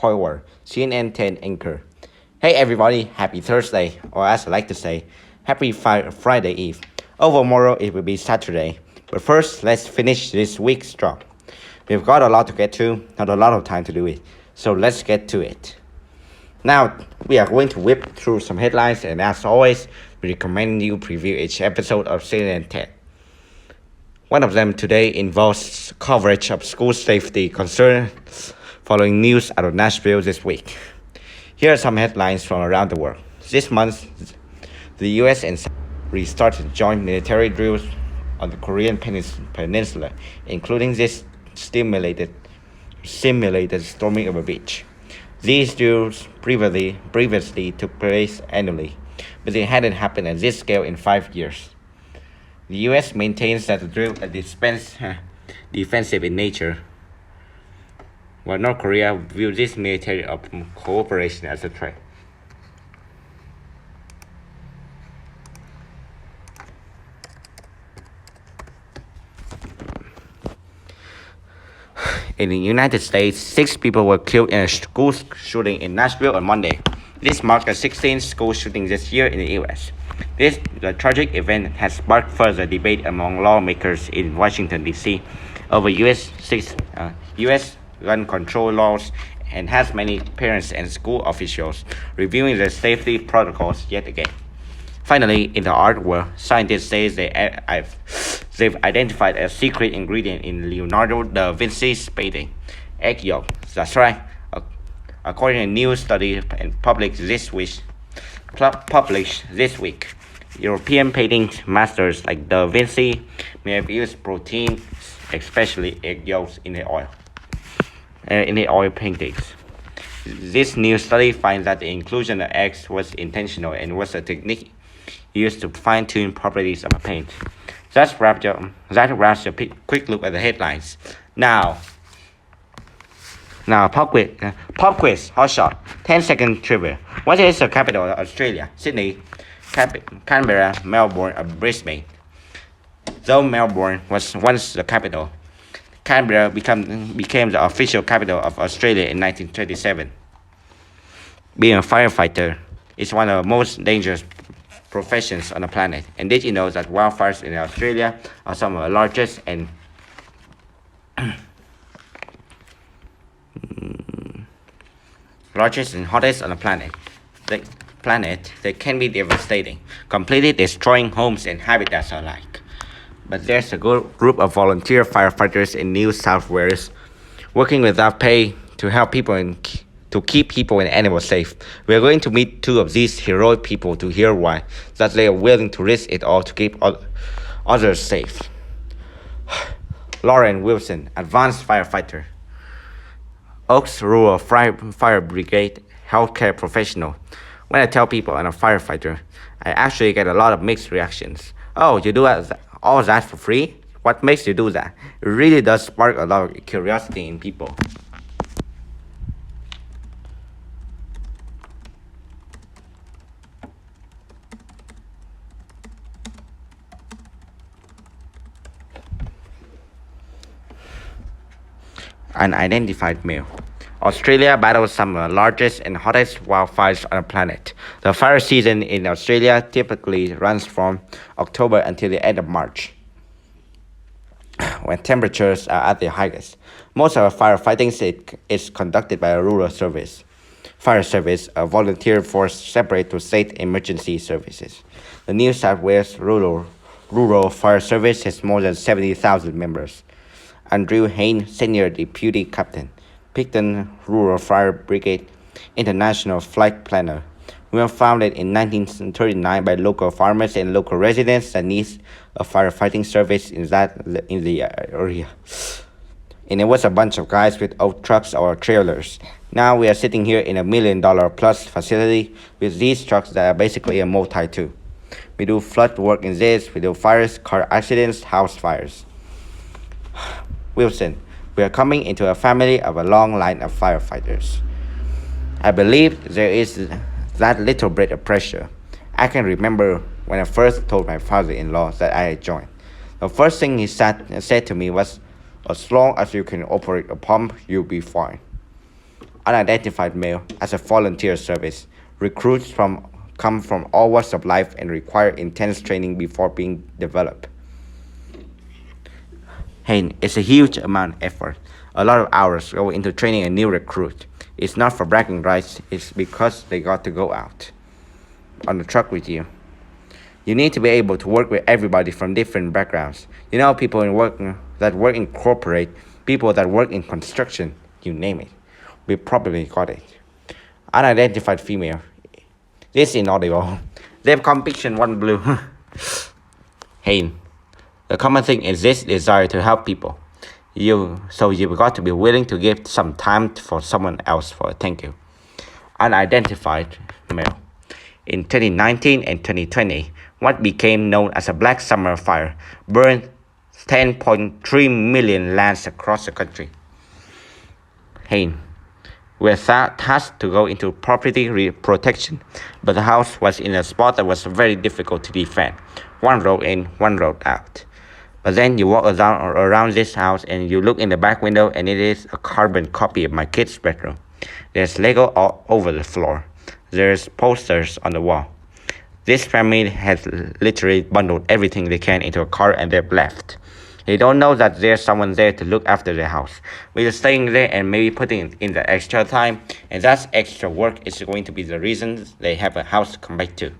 Coiler, CNN 10 anchor. Hey everybody, happy Thursday, or as I like to say, happy Friday Eve. Tomorrow it will be Saturday, but first let's finish this week's drop. We've got a lot to get to, not a lot of time to do it, so let's get to it. Now, we are going to whip through some headlines, and as always, we recommend you preview each episode of CNN 10. One of them today involves coverage of school safety concerns following news out of Nashville this week. Here are some headlines from around the world. This month, the US and restarted joint military drills on the Korean peninsula, including this simulated storming of a beach. These drills previously took place annually, but they hadn't happened at this scale in 5 years. The US maintains that the drill is defensive in nature, while North Korea views this military cooperation as a threat. In the United States, 6 people were killed in a school shooting in Nashville on Monday. This marked the 16th school shooting this year in the U.S. The tragic event has sparked further debate among lawmakers in Washington, D.C. over U.S. gun control laws and has many parents and school officials reviewing their safety protocols yet again. Finally, in the art world, scientists say they've identified a secret ingredient in Leonardo da Vinci's painting, egg yolk. That's right. According to a new study published this week, European painting masters like Da Vinci may have used proteins, especially egg yolks, in the oil paintings. This new study finds that the inclusion of eggs was intentional and was a technique used to fine-tune properties of a paint. That wraps your quick look at the headlines. Now, pop quiz, hot shot, 10-second trivia. What is the capital of Australia? Sydney, Canberra, Melbourne, or Brisbane? Though Melbourne was once the capital, Canberra became the official capital of Australia in 1937. Being a firefighter is one of the most dangerous professions on the planet. And did you know that wildfires in Australia are some of the largest and hottest on the planet? They can be devastating, completely destroying homes and habitats alike. But there's a group of volunteer firefighters in New South Wales working without pay to help people to keep people and animals safe. We are going to meet 2 of these heroic people to hear why that they are willing to risk it all to keep others safe. Lauren Wilson, advanced firefighter, Oaks Rural Fire Brigade healthcare professional. When I tell people I'm a firefighter, I actually get a lot of mixed reactions. Oh, you do all that for free? What makes you do that? It really does spark a lot of curiosity in people. Unidentified male. Australia battles some of the largest and hottest wildfires on the planet. The fire season in Australia typically runs from October until the end of March, when temperatures are at their highest. Most of the firefighting is conducted by a rural fire service, a volunteer force separate to state emergency services. The New South Wales Rural Fire Service has more than 70,000 members. Andrew Hain, Senior Deputy Captain, Picton Rural Fire Brigade, International Flight Planner. We were founded in 1939 by local farmers and local residents that need a firefighting service in the area. And it was a bunch of guys with old trucks or trailers. Now we are sitting here in $1 million plus facility with these trucks that are basically a multi-tool. We do flood work in this, we do fires, car accidents, house fires. Wilson, we are coming into a family of a long line of firefighters. I believe there is that little bit of pressure. I can remember when I first told my father-in-law that I had joined. The first thing he said to me was, as long as you can operate a pump, you'll be fine. unidentified male as a volunteer service. Recruits come from all walks of life and require intense training before being developed. Hey, it's a huge amount of effort. A lot of hours go into training a new recruit. It's not for bragging rights, it's because they got to go out on the truck with you. You need to be able to work with everybody from different backgrounds. You know, people that work in corporate, people that work in construction, you name it. We probably got it. Unidentified female. This is inaudible. They have conviction one blue. Hey, the common thing is this desire to help people. You've got to be willing to give some time for someone else for a thank you. Unidentified male. In 2019 and 2020, what became known as a Black Summer fire burned 10.3 million lands across the country. Hey, we're tasked to go into property protection, but the house was in a spot that was very difficult to defend. One road in, one road out. But then you walk around this house and you look in the back window and it is a carbon copy of my kid's bedroom. There's Lego all over the floor. There's posters on the wall. This family has literally bundled everything they can into a car and they've left. They don't know that there's someone there to look after their house. We're just staying there and maybe putting in the extra time, and that extra work is going to be the reason they have a house to come back to.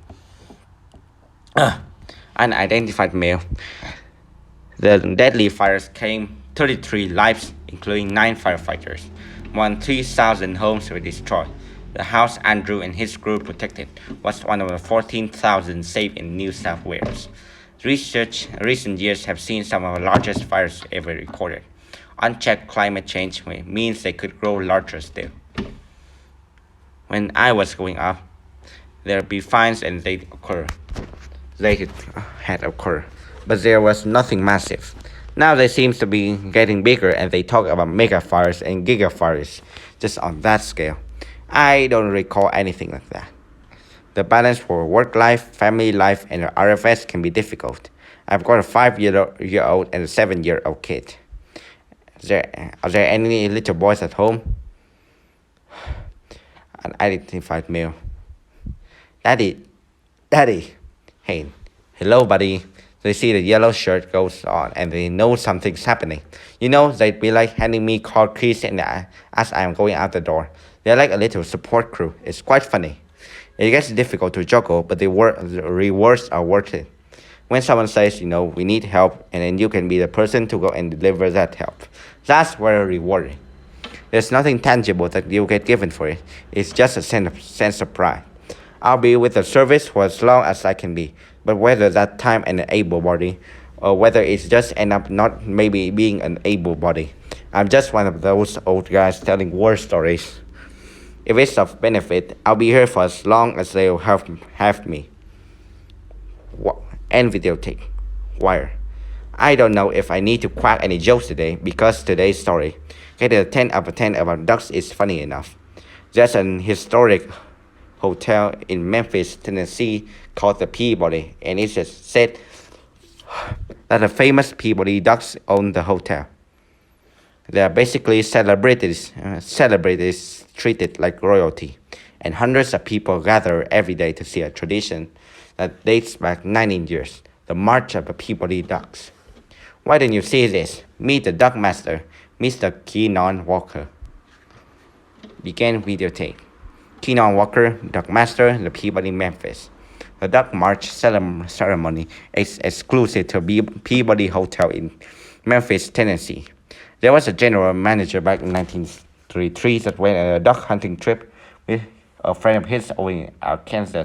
Unidentified male. The deadly fires claimed 33 lives, including 9 firefighters. More than 3,000 homes were destroyed. The house Andrew and his group protected was one of the 14,000 saved in New South Wales. Recent years have seen some of the largest fires ever recorded. Unchecked climate change means they could grow larger still. When I was growing up, there'd be fires and they'd occur. They had occurred, but there was nothing massive. Now they seem to be getting bigger and they talk about mega fires and giga fires just on that scale. I don't recall anything like that. The balance for work life, family life, and RFS can be difficult. I've got a 5-year-old and a 7-year-old kid. Are there any little boys at home? Unidentified male. Daddy. Hey, hello, buddy. They see the yellow shirt goes on and they know something's happening. You know, they'd be like handing me car keys as I'm going out the door. They're like a little support crew. It's quite funny. It gets difficult to juggle, but the rewards are worth it. When someone says, we need help, and then you can be the person to go and deliver that help. That's very rewarding. There's nothing tangible that you get given for it. It's just a sense of pride. I'll be with the service for as long as I can be, but whether that time and an able body, or whether it's just end up not maybe being an able body, I'm just one of those old guys telling war stories. If it's of benefit, I'll be here for as long as they'll have me. And videotape. Wire. I don't know if I need to crack any jokes today because today's story, getting a 10 out of 10 about ducks is funny enough. There's an historic hotel in Memphis, Tennessee called the Peabody, and it is said that the famous Peabody ducks own the hotel. They are basically celebrities treated like royalty, and hundreds of people gather every day to see a tradition that dates back 19 years, the March of the Peabody Ducks. Why don't you see this? Meet the Duck Master, Mr. Keenan Walker. Begin videotape. Keenan Walker, Duck Master, the Peabody, Memphis. The Duck March ceremony is exclusive to Peabody Hotel in Memphis, Tennessee. There was a general manager back in 1933 that went on a duck hunting trip with a friend of his over in Arkansas.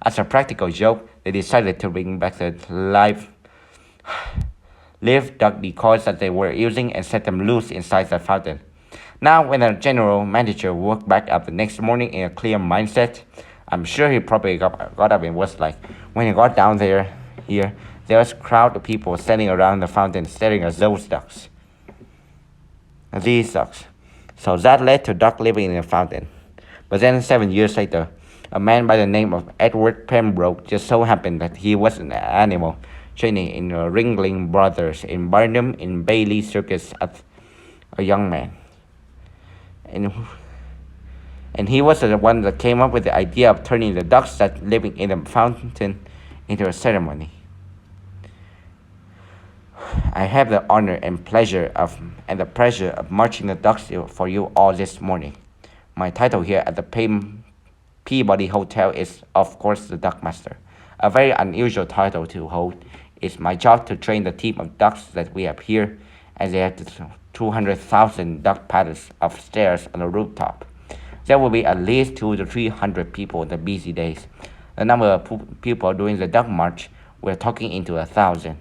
As a practical joke, they decided to bring back the live duck decoys that they were using and set them loose inside the fountain. Now, when the general manager woke back up the next morning in a clear mindset, I'm sure he probably got up and was like, when he got down there was a crowd of people standing around the fountain staring at those ducks. These ducks. So that led to duck living in the fountain. But then 7 years later, a man by the name of Edward Pembroke just so happened that he was an animal training in the Ringling Brothers in Barnum in Bailey Circus as a young man. And And he was the one that came up with the idea of turning the ducks that living in the fountain into a ceremony. I have the honor and pleasure and the pleasure of marching the ducks for you all this morning. My title here at the Peabody Hotel is, of course, the Duckmaster. A very unusual title to hold. It's my job to train the team of ducks that we have here, as they have 200,000 duck paddles upstairs on the rooftop. There will be at least 200 to 300 people in the busy days. The number of people doing the duck march, we're talking into 1,000.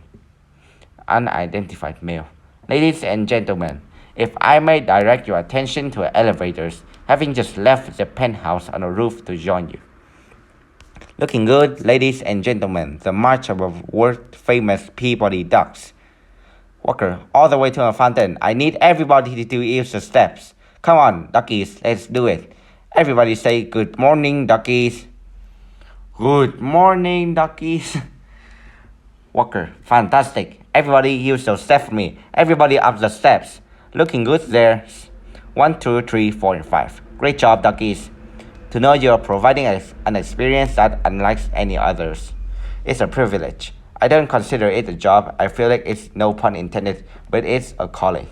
Unidentified male. Ladies and gentlemen, if I may direct your attention to elevators, having just left the penthouse on the roof to join you. Looking good, ladies and gentlemen, the march of our world-famous Peabody Ducks. Walker, all the way to the fountain. I need everybody to use the steps. Come on, duckies, let's do it. Everybody say, good morning, duckies. Good morning, duckies. Walker, fantastic. Everybody use those steps for me. Everybody up the steps. Looking good there. 1, 2, 3, 4, and 5. Great job, duckies. To know you're providing an experience that unlike any others. It's a privilege. I don't consider it a job. I feel like it's no pun intended, but it's a calling.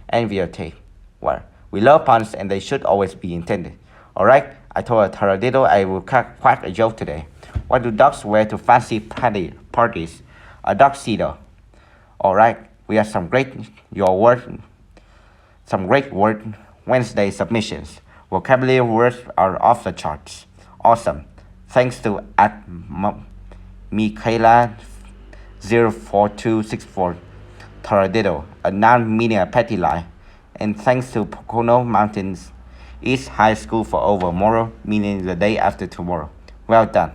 And videotape. Well, we love puns and they should always be intended. Alright, I told a taradiddle I will quack a joke today. What do ducks wear to fancy parties? A tuxedo. Alright, we have some great word Wednesday submissions. Vocabulary words are off the charts. Awesome. Thanks to Michaela04264 taradiddle, a noun meaning a petty lie. And thanks to Pocono Mountains East High School for overmorrow, meaning the day after tomorrow. Well done.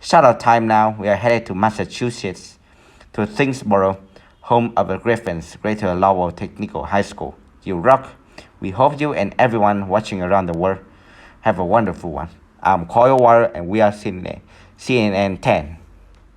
Shout out time now. We are headed to Massachusetts, to Thingsboro, home of the Griffins, Greater Lowell Technical High School. You rock. We hope you and everyone watching around the world have a wonderful one. I'm Coil Water and we are CNN 10.